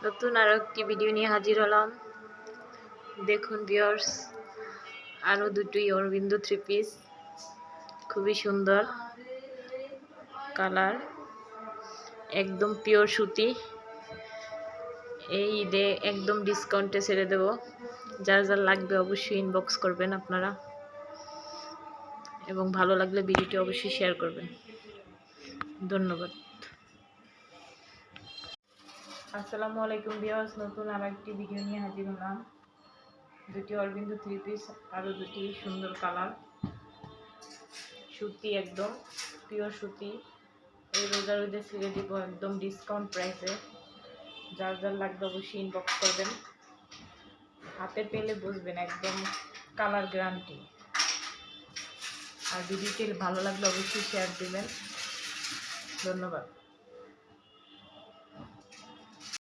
নতুন আরো একটি ভিডিও নিয়ে হাজির হলাম। দেখুন ভিউয়ার্স, আরো দুটি অরবিন্দ থ্রি পিস, খুবই সুন্দর কালার, একদম পিওর সুতি। এই ঈদে একদম ডিসকাউন্টে ছেড়ে দেব। যার যার লাগবে অবশ্যই ইনবক্স করবেন আপনারা, এবং ভালো লাগলে ভিডিওটি অবশ্যই শেয়ার করবেন। ধন্যবাদ। আসসালামু আলাইকুম ভিউয়ার্স, নতুন আর একটি ভিডিও নিয়ে হাজির হলাম। দুটি অরবিন্দ থ্রি পিস, আরো দুটি সুন্দর কালার, সুতি, একদম পিওর সুতি। এই রোজার ঈদে ছেড়ে দিব একদম ডিসকাউন্ট প্রাইসে। যার যার লাগবে অবশ্যই ইনবক্স করবেন। হাতে পেলে বুঝবেন একদম কালার গ্যারান্টি। আর ভিডিওটি ভালো লাগলে অবশ্যই শেয়ার দিবেন। ধন্যবাদ।